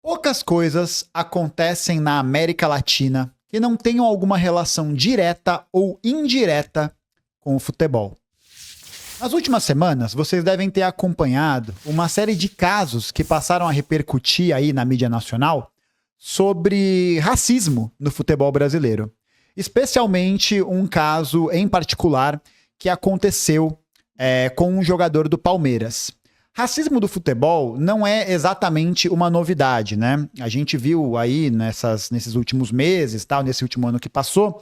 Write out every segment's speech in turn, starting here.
Poucas coisas acontecem na América Latina que não tenham alguma relação direta ou indireta com o futebol. Nas últimas semanas, vocês devem ter acompanhado uma série de casos que passaram a repercutir aí na mídia nacional sobre racismo no futebol brasileiro. Especialmente um caso em particular que aconteceu com um jogador do Palmeiras. Racismo do futebol não é exatamente uma novidade, né? A gente viu aí nesses últimos meses, nesse último ano que passou,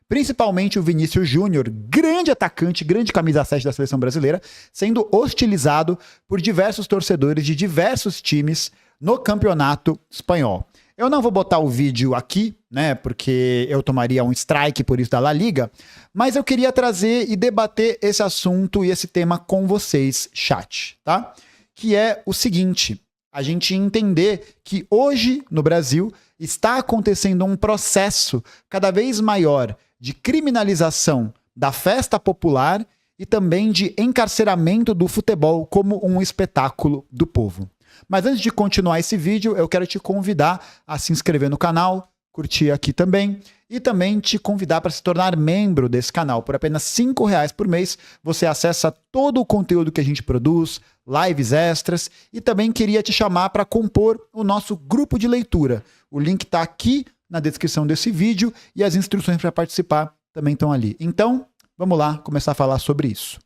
principalmente o Vinícius Júnior, grande atacante, grande camisa 7 da seleção brasileira, sendo hostilizado por diversos torcedores de diversos times no campeonato espanhol. Eu não vou botar o vídeo aqui, né, porque eu tomaria um strike por isso da La Liga, mas eu queria trazer e debater esse assunto e esse tema com vocês, chat, tá? Que é o seguinte, a gente entender que hoje no Brasil está acontecendo um processo cada vez maior de criminalização da festa popular e também de encarceramento do futebol como um espetáculo do povo. Mas antes de continuar esse vídeo, eu quero te convidar a se inscrever no canal, curtir aqui também e também te convidar para se tornar membro desse canal. Por apenas R$5 por mês, você acessa todo o conteúdo que a gente produz, lives extras e também queria te chamar para compor o nosso grupo de leitura. O link está aqui na descrição desse vídeo e as instruções para participar também estão ali. Então, vamos lá começar a falar sobre isso.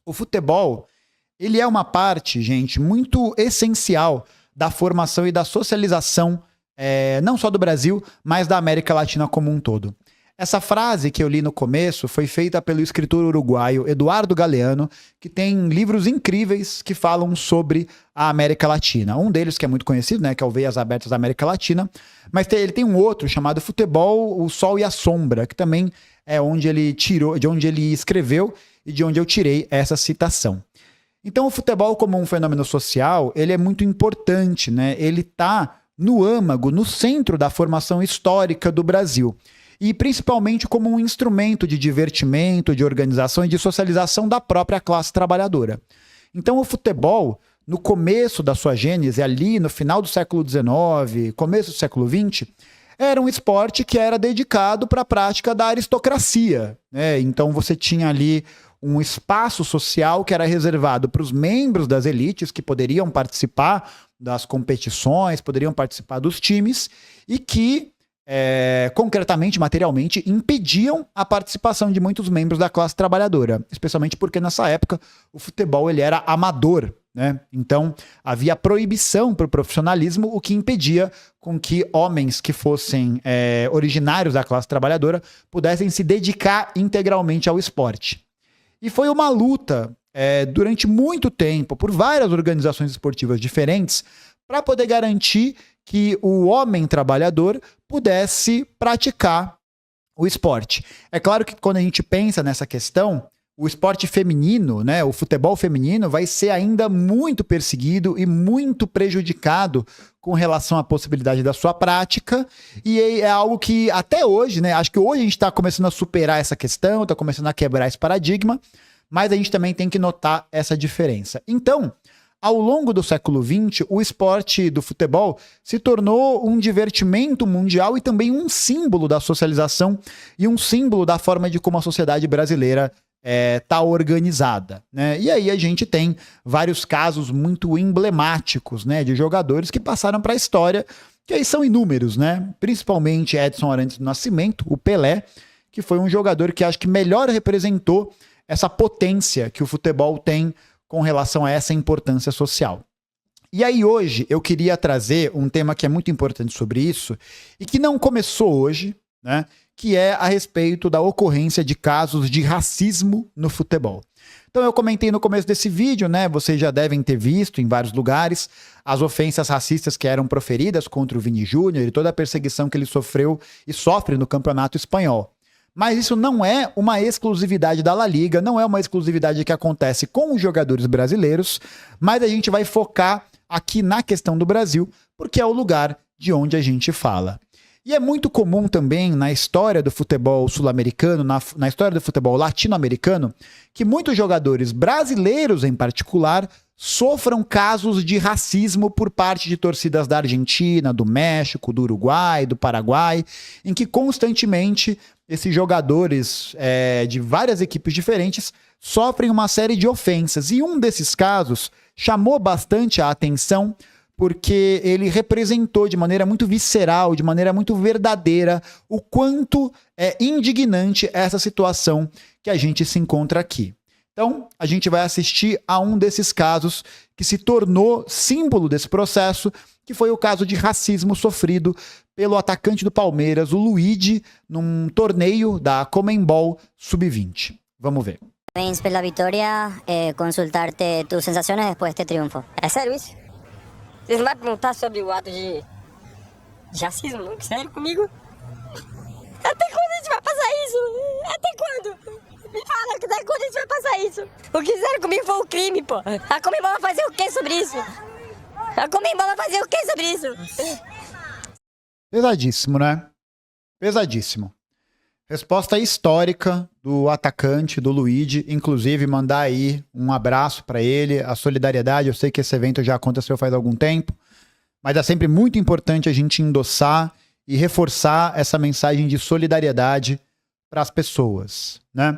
O futebol, ele é uma parte, gente, muito essencial da formação e da socialização, não só do Brasil, mas da América Latina como um todo. Essa frase que eu li no começo foi feita pelo escritor uruguaio Eduardo Galeano, que tem livros incríveis que falam sobre a América Latina. Um deles que é muito conhecido, né, que é o Veias Abertas da América Latina, mas ele tem um outro chamado Futebol, o Sol e a Sombra, que também é onde ele tirou, de onde ele escreveu e de onde eu tirei essa citação. Então o futebol como um fenômeno social, ele é muito importante, né? Ele está no âmago, no centro da formação histórica do Brasil. E principalmente como um instrumento de divertimento, de organização e de socialização da própria classe trabalhadora. Então o futebol, no começo da sua gênese, ali no final do século XIX, começo do século XX, era um esporte que era dedicado para a prática da aristocracia, né? Então você tinha ali um espaço social que era reservado para os membros das elites que poderiam participar das competições, poderiam participar dos times e que, concretamente, materialmente, impediam a participação de muitos membros da classe trabalhadora, especialmente porque nessa época o futebol ele era amador, né? Então havia proibição para o profissionalismo, o que impedia com que homens que fossem originários da classe trabalhadora pudessem se dedicar integralmente ao esporte. E foi uma luta durante muito tempo por várias organizações esportivas diferentes para poder garantir que o homem trabalhador pudesse praticar o esporte. É claro que quando a gente pensa nessa questão, o esporte feminino, né, o futebol feminino vai ser ainda muito perseguido e muito prejudicado com relação à possibilidade da sua prática, e é algo que até hoje, né, acho que hoje a gente está começando a superar essa questão, está começando a quebrar esse paradigma, mas a gente também tem que notar essa diferença. Então, ao longo do século XX, o esporte do futebol se tornou um divertimento mundial e também um símbolo da socialização e um símbolo da forma de como a sociedade brasileira está organizada, né? E aí a gente tem vários casos muito emblemáticos, né, de jogadores que passaram para a história, que aí são inúmeros, né? Principalmente Edson Arantes do Nascimento, o Pelé, que foi um jogador que acho que melhor representou essa potência que o futebol tem com relação a essa importância social. E aí hoje eu queria trazer um tema que é muito importante sobre isso e que não começou hoje, né? Que é a respeito da ocorrência de casos de racismo no futebol. Então eu comentei no começo desse vídeo, né? Vocês já devem ter visto em vários lugares as ofensas racistas que eram proferidas contra o Vini Júnior e toda a perseguição que ele sofreu e sofre no campeonato espanhol. Mas isso não é uma exclusividade da La Liga, não é uma exclusividade que acontece com os jogadores brasileiros, mas a gente vai focar aqui na questão do Brasil, porque é o lugar de onde a gente fala. E é muito comum também na história do futebol sul-americano, na história do futebol latino-americano, que muitos jogadores brasileiros em particular sofram casos de racismo por parte de torcidas da Argentina, do México, do Uruguai, do Paraguai, em que constantemente esses jogadores de várias equipes diferentes sofrem uma série de ofensas. E um desses casos chamou bastante a atenção porque ele representou de maneira muito visceral, de maneira muito verdadeira, o quanto é indignante essa situação que a gente se encontra aqui. Então, a gente vai assistir a um desses casos que se tornou símbolo desse processo, que foi o caso de racismo sofrido pelo atacante do Palmeiras, o Luigi, num torneio da Conmebol Sub-20. Vamos ver. Parabéns pela vitória, consultar-te tus sensações depois deste triunfo. É sério isso? Vocês não vão perguntar sobre o ato de racismo, não? Sério comigo? Até quando a gente vai passar isso? Até quando? Me fala, até quando a gente vai passar isso? O que fizeram comigo foi um crime, pô. A Conmebol vai fazer o que sobre isso? A Conmebol vai fazer o que sobre isso? Pesadíssimo, né? Pesadíssimo. Resposta histórica do atacante, do Luigi. Inclusive, mandar aí um abraço para ele, a solidariedade. Eu sei que esse evento já aconteceu faz algum tempo, mas é sempre muito importante a gente endossar e reforçar essa mensagem de solidariedade para as pessoas, né?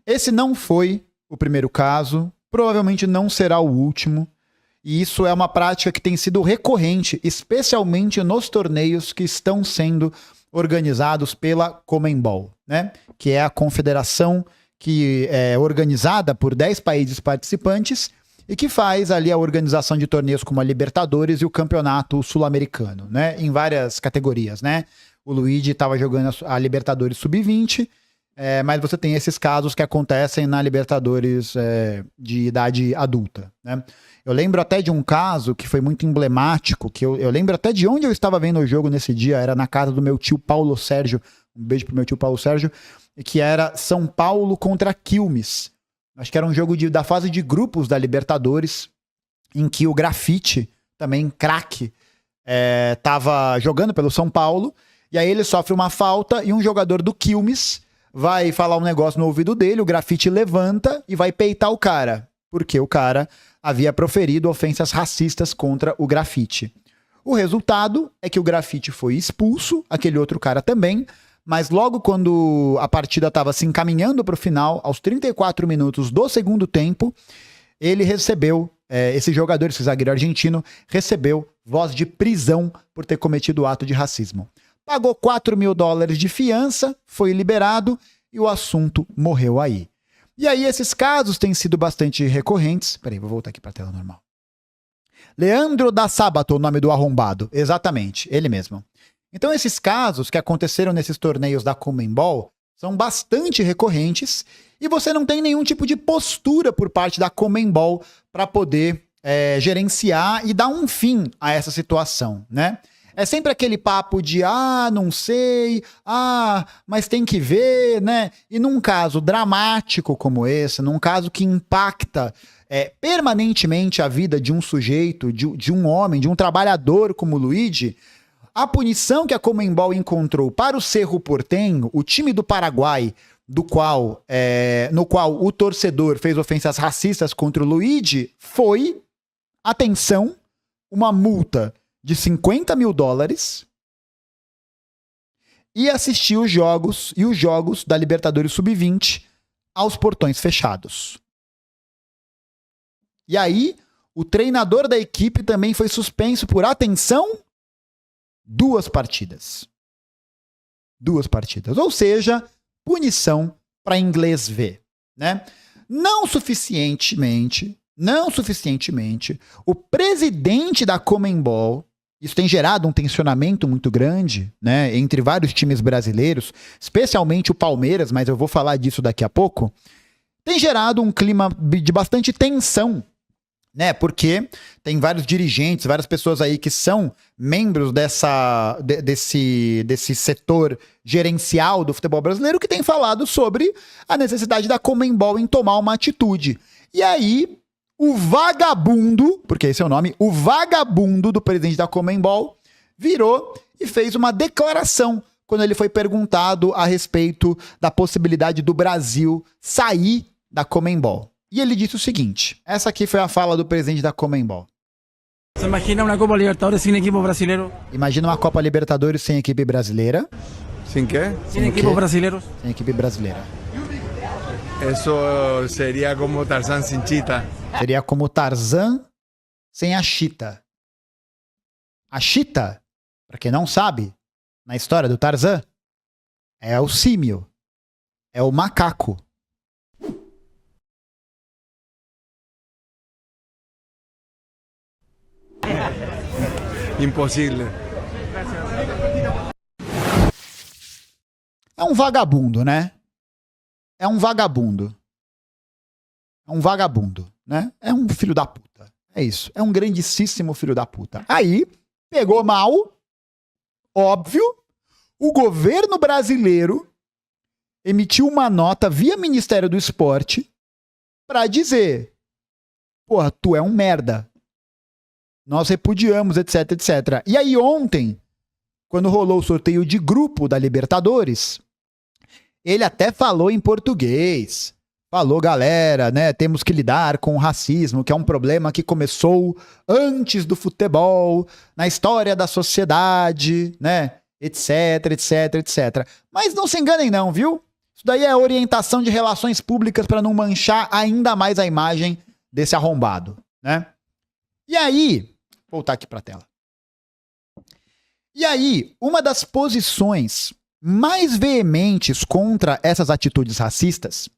Esse não foi o primeiro caso, provavelmente não será o último, e isso é uma prática que tem sido recorrente, especialmente nos torneios que estão sendo organizados pela Conmebol, né? Que é a confederação que é organizada por 10 países participantes e que faz ali a organização de torneios como a Libertadores e o Campeonato Sul-Americano, né? Em várias categorias, né? O Luigi estava jogando a Libertadores Sub-20, mas você tem esses casos que acontecem na Libertadores de idade adulta, né? Eu lembro até de um caso que foi muito emblemático, que eu lembro até de onde eu estava vendo o jogo nesse dia, era na casa do meu tio Paulo Sérgio, um beijo pro meu tio Paulo Sérgio, que era São Paulo contra Quilmes. Acho que era um jogo da fase de grupos da Libertadores, em que o Grafite, também craque, tava jogando pelo São Paulo, e aí ele sofre uma falta e um jogador do Quilmes vai falar um negócio no ouvido dele, o Grafite levanta e vai peitar o cara, porque o cara havia proferido ofensas racistas contra o Grafite. O resultado é que o Grafite foi expulso, aquele outro cara também, mas logo quando a partida estava se encaminhando para o final, aos 34 minutos do segundo tempo, ele recebeu, esse jogador, esse zagueiro argentino, recebeu voz de prisão por ter cometido o ato de racismo. Pagou $4.000 de fiança, foi liberado e o assunto morreu aí. E aí esses casos têm sido bastante recorrentes. Peraí, vou voltar aqui para a tela normal. Leandro da Sábato, o nome do arrombado. Exatamente, ele mesmo. Então esses casos que aconteceram nesses torneios da Conmebol são bastante recorrentes e você não tem nenhum tipo de postura por parte da Conmebol para poder gerenciar e dar um fim a essa situação, né? É sempre aquele papo de, não sei, mas tem que ver, né? E num caso dramático como esse, num caso que impacta permanentemente a vida de um sujeito, de um homem, de um trabalhador como o Luigi, a punição que a Conmebol encontrou para o Cerro Porteño, o time do Paraguai, no qual o torcedor fez ofensas racistas contra o Luigi, foi, atenção, uma multa de $50.000 e assistir os jogos da Libertadores Sub-20 aos portões fechados. E aí, o treinador da equipe também foi suspenso por, atenção, 2 partidas. 2 partidas. Ou seja, punição para inglês ver, né? Não suficientemente, o presidente da Conmebol, isso tem gerado um tensionamento muito grande, né, entre vários times brasileiros, especialmente o Palmeiras, mas eu vou falar disso daqui a pouco, tem gerado um clima de bastante tensão, né, porque tem vários dirigentes, várias pessoas aí que são membros desse setor gerencial do futebol brasileiro que têm falado sobre a necessidade da Conmebol em tomar uma atitude. E aí, o vagabundo, porque esse é o nome, o vagabundo do presidente da Conmebol virou e fez uma declaração quando ele foi perguntado a respeito da possibilidade do Brasil sair da Conmebol. E ele disse o seguinte, essa aqui foi a fala do presidente da Conmebol. ¿Se imagina una Copa Libertadores sin equipo brasileño? Imagina uma Copa Libertadores sem equipe brasileira. ¿Sin qué? Sin equipos brasileños. Sem equipe brasileira. Eso sería como Tarzán sin Chita. Seria como Tarzan sem a Chita. A Chita, para quem não sabe, na história do Tarzan, é o símio. É o macaco. Imposible. É um vagabundo, né? É um vagabundo. É um vagabundo, né? É um filho da puta. É isso. É um grandíssimo filho da puta. Aí, pegou mal, óbvio, o governo brasileiro emitiu uma nota via Ministério do Esporte pra dizer: porra, tu é um merda. Nós repudiamos, etc, etc. E aí ontem, quando rolou o sorteio de grupo da Libertadores, ele até falou em português. Falou, galera, né? Temos que lidar com o racismo, que é um problema que começou antes do futebol, na história da sociedade, né? Etc, etc, etc. Mas não se enganem não, viu? Isso daí é orientação de relações públicas para não manchar ainda mais a imagem desse arrombado, né? E aí, vou voltar aqui para a tela. E aí, uma das posições mais veementes contra essas atitudes racistas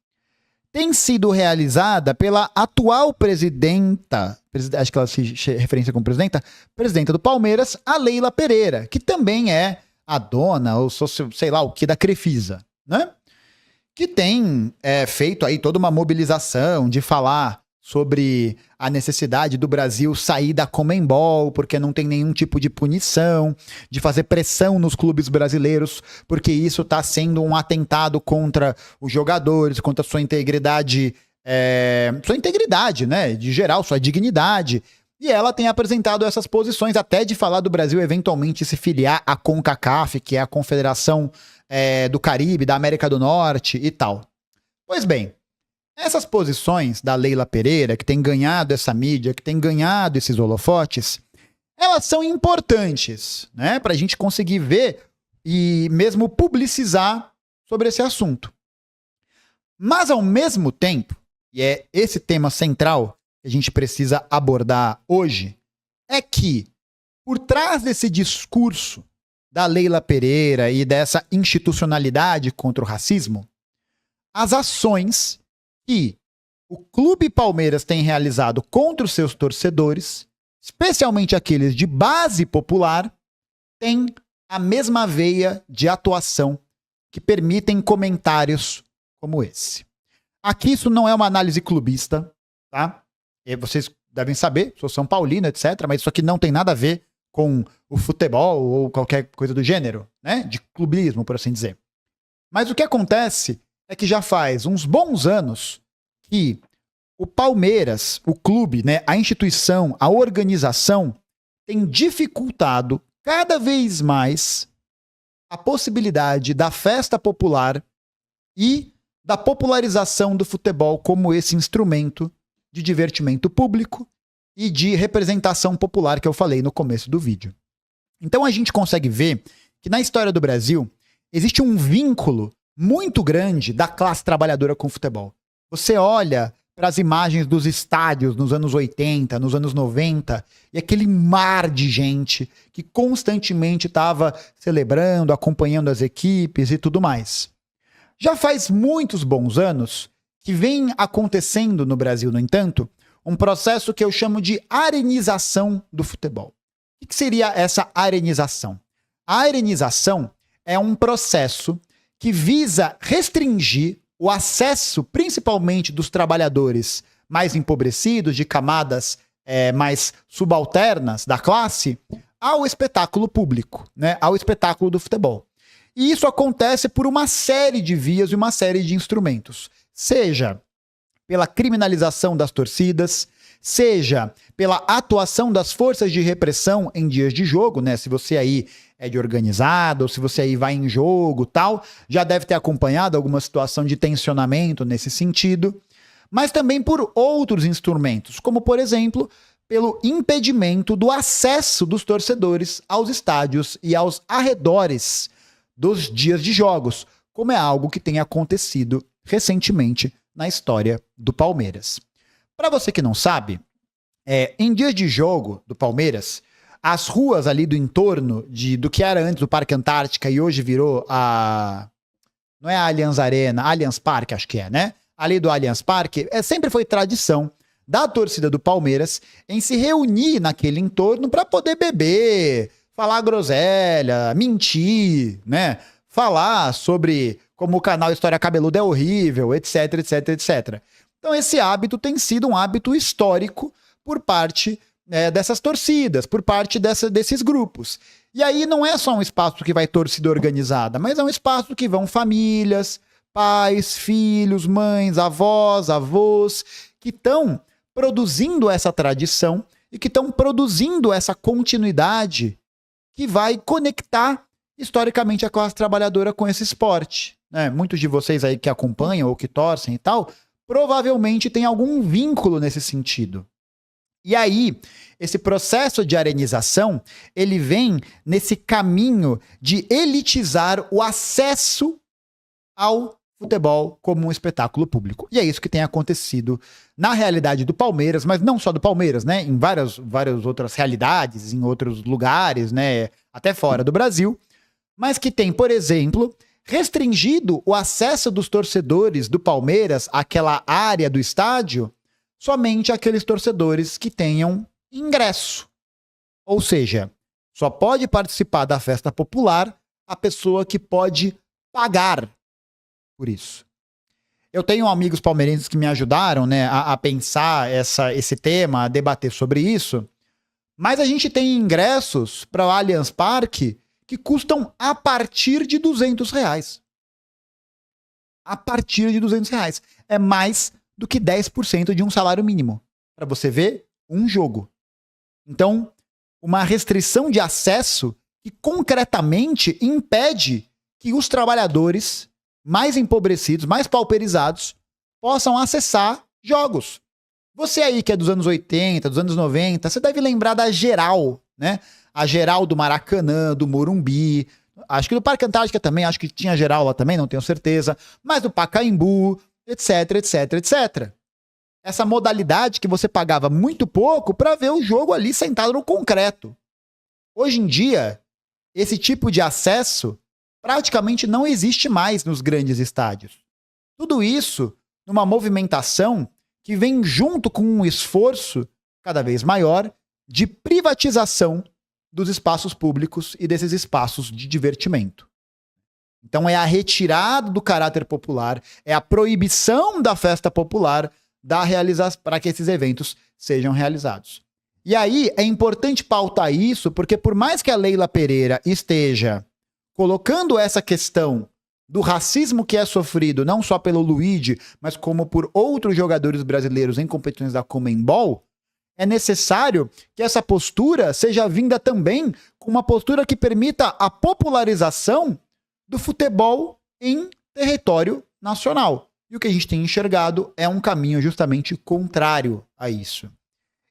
tem sido realizada pela atual presidenta, acho que ela se referencia como presidenta do Palmeiras, a Leila Pereira, que também é a dona, ou sei lá o que, da Crefisa, né? Que tem feito aí toda uma mobilização de falar sobre a necessidade do Brasil sair da Conmebol, porque não tem nenhum tipo de punição, de fazer pressão nos clubes brasileiros, porque isso está sendo um atentado contra os jogadores, contra sua integridade, né, de geral, sua dignidade. E ela tem apresentado essas posições, até de falar do Brasil eventualmente se filiar à CONCACAF, que é a Confederação do Caribe, da América do Norte e tal. Pois bem, essas posições da Leila Pereira, que tem ganhado essa mídia, que tem ganhado esses holofotes, elas são importantes, né, para a gente conseguir ver e mesmo publicizar sobre esse assunto. Mas, ao mesmo tempo, e é esse tema central que a gente precisa abordar hoje, é que, por trás desse discurso da Leila Pereira e dessa institucionalidade contra o racismo, as ações que o Clube Palmeiras tem realizado contra os seus torcedores, especialmente aqueles de base popular, têm a mesma veia de atuação que permitem comentários como esse. Aqui isso não é uma análise clubista, tá? E vocês devem saber, sou São Paulino, etc., mas isso aqui não tem nada a ver com o futebol ou qualquer coisa do gênero, né? De clubismo, por assim dizer. Mas o que acontece é que já faz uns bons anos que o Palmeiras, o clube, né, a instituição, a organização, tem dificultado cada vez mais a possibilidade da festa popular e da popularização do futebol como esse instrumento de divertimento público e de representação popular que eu falei no começo do vídeo. Então a gente consegue ver que na história do Brasil existe um vínculo muito grande da classe trabalhadora com o futebol. Você olha para as imagens dos estádios nos anos 80, nos anos 90, e aquele mar de gente que constantemente estava celebrando, acompanhando as equipes e tudo mais. Já faz muitos bons anos que vem acontecendo no Brasil, no entanto, um processo que eu chamo de arenização do futebol. O que seria essa arenização? A arenização é um processo que visa restringir o acesso, principalmente dos trabalhadores mais empobrecidos, de camadas mais subalternas da classe, ao espetáculo público, né? Ao espetáculo do futebol. E isso acontece por uma série de vias e uma série de instrumentos. Seja pela criminalização das torcidas, seja pela atuação das forças de repressão em dias de jogo, né? Se você aí é de organizado, ou se você aí vai em jogo, tal, já deve ter acompanhado alguma situação de tensionamento nesse sentido. mas também por outros instrumentos, como, por exemplo, pelo impedimento do acesso dos torcedores aos estádios e aos arredores dos dias de jogos, como é algo que tem acontecido recentemente na história do Palmeiras. Para você que não sabe, em dias de jogo do Palmeiras, as ruas ali do entorno do que era antes o Parque Antártica e hoje virou não é a Allianz Arena, Allianz Parque, acho que é, né? Ali do Allianz Parque, sempre foi tradição da torcida do Palmeiras em se reunir naquele entorno para poder beber, falar groselha, mentir, né? Falar sobre como o canal História Cabeluda é horrível, etc, etc, etc. Então esse hábito tem sido um hábito histórico por parte dessas torcidas, por parte desses grupos. E aí não é só um espaço que vai torcida organizada, mas é um espaço que vão famílias, pais, filhos, mães, avós, avós, que estão produzindo essa tradição e que estão produzindo essa continuidade que vai conectar historicamente a classe trabalhadora com esse esporte. Né? Muitos de vocês aí que acompanham ou que torcem e tal, provavelmente tem algum vínculo nesse sentido. E aí, esse processo de arenização, ele vem nesse caminho de elitizar o acesso ao futebol como um espetáculo público. E é isso que tem acontecido na realidade do Palmeiras, mas não só do Palmeiras, né? Em várias outras realidades, em outros lugares, né? Até fora do Brasil. Mas que tem, por exemplo, restringido o acesso dos torcedores do Palmeiras àquela área do estádio somente aqueles torcedores que tenham ingresso. Ou seja, só pode participar da festa popular a pessoa que pode pagar por isso. Eu tenho amigos palmeirenses que me ajudaram, né, a pensar esse tema, a debater sobre isso, mas a gente tem ingressos para o Allianz Parque que custam a partir de R$200. A partir de R$200. É mais do que 10% de um salário mínimo. Para você ver um jogo. Então, uma restrição de acesso que concretamente impede que os trabalhadores mais empobrecidos, mais pauperizados, possam acessar jogos. Você aí que é dos anos 80, dos anos 90, você deve lembrar da Geral, né? A Geral do Maracanã, do Morumbi, acho que do Parque Antártica também, acho que tinha Geral lá também, não tenho certeza, mas do Pacaembu, etc, etc, etc. Essa modalidade que você pagava muito pouco para ver o jogo ali sentado no concreto. Hoje em dia, esse tipo de acesso praticamente não existe mais nos grandes estádios. Tudo isso numa movimentação que vem junto com um esforço cada vez maior de privatização dos espaços públicos e desses espaços de divertimento. Então é a retirada do caráter popular, é a proibição da festa popular para que esses eventos sejam realizados. E aí é importante pautar isso, porque por mais que a Leila Pereira esteja colocando essa questão do racismo que é sofrido não só pelo Luigi, mas como por outros jogadores brasileiros em competições da Conmebol, é necessário que essa postura seja vinda também com uma postura que permita a popularização do futebol em território nacional. E o que a gente tem enxergado é um caminho justamente contrário a isso.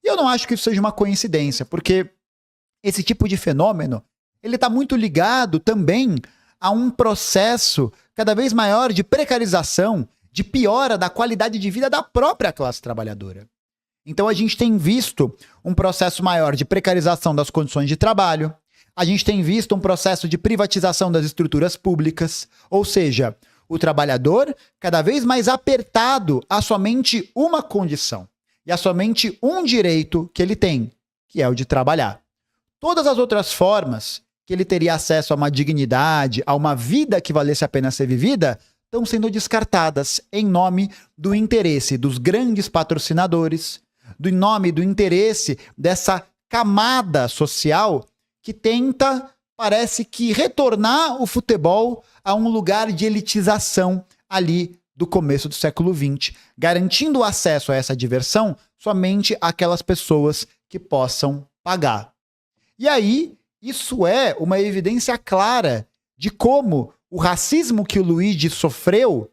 E eu não acho que isso seja uma coincidência, porque esse tipo de fenômeno ele está muito ligado também a um processo cada vez maior de precarização, de piora da qualidade de vida da própria classe trabalhadora. Então a gente tem visto um processo maior de precarização das condições de trabalho, a gente tem visto um processo de privatização das estruturas públicas, ou seja, o trabalhador cada vez mais apertado a somente uma condição e a somente um direito que ele tem, que é o de trabalhar. Todas as outras formas que ele teria acesso a uma dignidade, a uma vida que valesse a pena ser vivida, estão sendo descartadas em nome do interesse dos grandes patrocinadores, em nome do interesse dessa camada social que tenta, parece que, retornar o futebol a um lugar de elitização ali do começo do século XX, garantindo o acesso a essa diversão somente àquelas pessoas que possam pagar. E aí, isso é uma evidência clara de como o racismo que o Luigi sofreu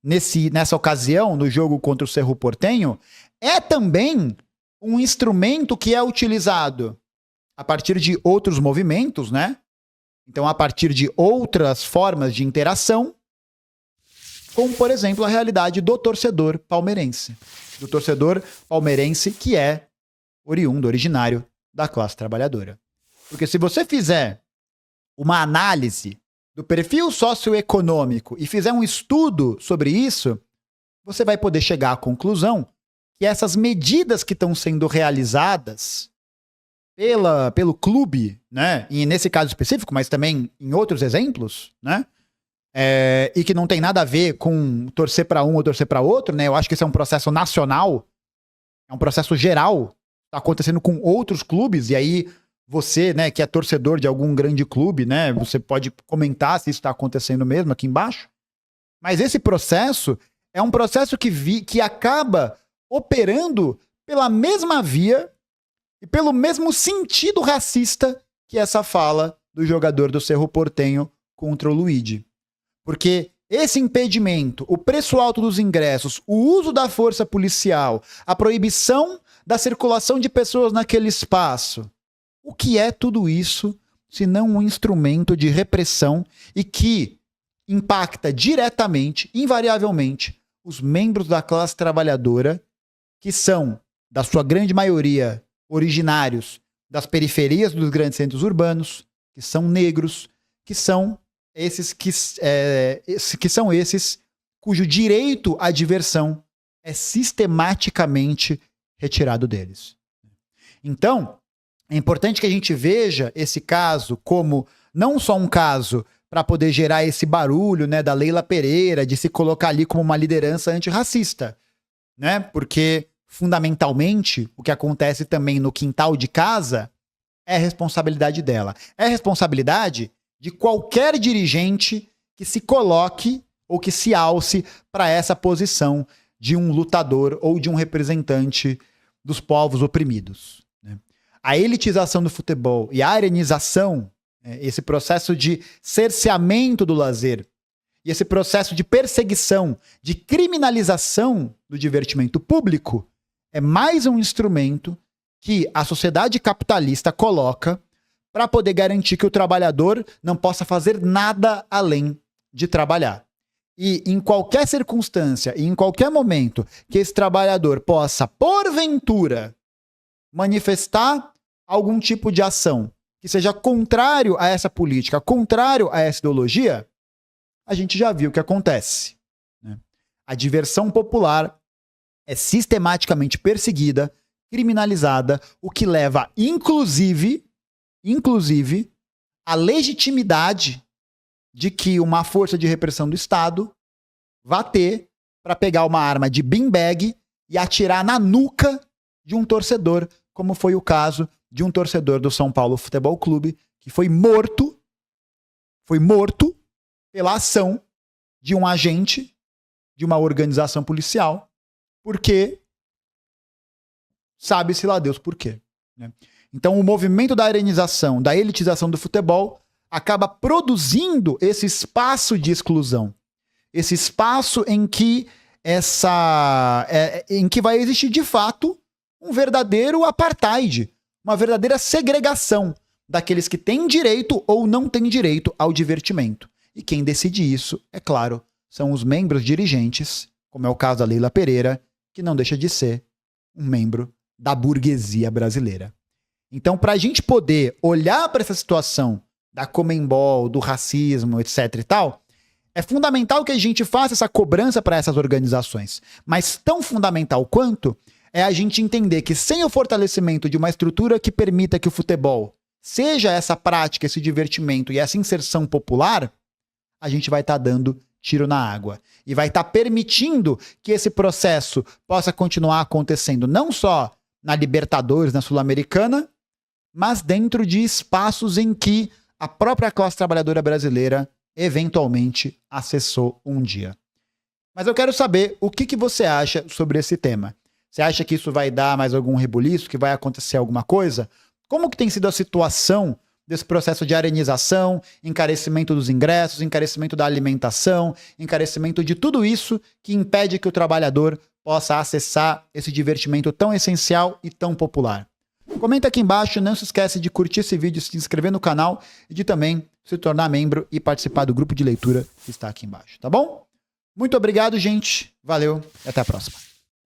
nessa ocasião, no jogo contra o Cerro Porteño, é também um instrumento que é utilizado a partir de outros movimentos, né? Então, a partir de outras formas de interação, como, por exemplo, a realidade do torcedor palmeirense. Do torcedor palmeirense que é originário da classe trabalhadora. Porque se você fizer uma análise do perfil socioeconômico e fizer um estudo sobre isso, você vai poder chegar à conclusão que essas medidas que estão sendo realizadas pelo clube, né, e nesse caso específico, mas também em outros exemplos, né, e que não tem nada a ver com torcer para um ou torcer para outro, né, eu acho que esse é um processo nacional, é um processo geral, está acontecendo com outros clubes, e aí você, né, que é torcedor de algum grande clube, né, você pode comentar se isso está acontecendo mesmo aqui embaixo, mas esse processo é um processo que acaba operando pela mesma via e pelo mesmo sentido racista que essa fala do jogador do Cerro Porteño contra o Luigi. Porque esse impedimento, o preço alto dos ingressos, o uso da força policial, a proibição da circulação de pessoas naquele espaço, o que é tudo isso se não um instrumento de repressão e que impacta diretamente, invariavelmente, os membros da classe trabalhadora que são, da sua grande maioria, originários das periferias dos grandes centros urbanos, que são negros, que são esses cujo direito à diversão é sistematicamente retirado deles. Então, é importante que a gente veja esse caso como não só um caso para poder gerar esse barulho, né, da Leila Pereira, de se colocar ali como uma liderança antirracista, né? Porque fundamentalmente, o que acontece também no quintal de casa é responsabilidade dela. É responsabilidade de qualquer dirigente que se coloque ou que se alce para essa posição de um lutador ou de um representante dos povos oprimidos, né? A elitização do futebol e a arenização, esse processo de cerceamento do lazer e esse processo de perseguição, de criminalização do divertimento público, é mais um instrumento que a sociedade capitalista coloca para poder garantir que o trabalhador não possa fazer nada além de trabalhar. E em qualquer circunstância e em qualquer momento que esse trabalhador possa, porventura, manifestar algum tipo de ação que seja contrário a essa política, contrário a essa ideologia, a gente já viu o que acontece, né? A diversão popular é sistematicamente perseguida, criminalizada, o que leva, inclusive, a legitimidade de que uma força de repressão do Estado vá ter para pegar uma arma de beanbag e atirar na nuca de um torcedor, como foi o caso de um torcedor do São Paulo Futebol Clube, que foi morto pela ação de um agente de uma organização policial, porque sabe-se lá Deus por quê, né? Então o movimento da arenização, da elitização do futebol acaba produzindo esse espaço de exclusão, esse espaço em que em que vai existir de fato um verdadeiro apartheid, uma verdadeira segregação daqueles que têm direito ou não têm direito ao divertimento. E quem decide isso, é claro, são os membros dirigentes, como é o caso da Leila Pereira, que não deixa de ser um membro da burguesia brasileira. Então, para a gente poder olhar para essa situação da Conmebol, do racismo, etc e tal, é fundamental que a gente faça essa cobrança para essas organizações. Mas tão fundamental quanto é a gente entender que sem o fortalecimento de uma estrutura que permita que o futebol seja essa prática, esse divertimento e essa inserção popular, a gente vai estar dando tiro na água. E vai estar permitindo que esse processo possa continuar acontecendo não só na Libertadores, na Sul-Americana, mas dentro de espaços em que a própria classe trabalhadora brasileira eventualmente acessou um dia. Mas eu quero saber o que você acha sobre esse tema. Você acha que isso vai dar mais algum rebuliço, que vai acontecer alguma coisa? Como que tem sido a situação desse processo de arenização, encarecimento dos ingressos, encarecimento da alimentação, encarecimento de tudo isso que impede que o trabalhador possa acessar esse divertimento tão essencial e tão popular. Comenta aqui embaixo, não se esquece de curtir esse vídeo, se inscrever no canal e de também se tornar membro e participar do grupo de leitura que está aqui embaixo, tá bom? Muito obrigado, gente. Valeu e até a próxima.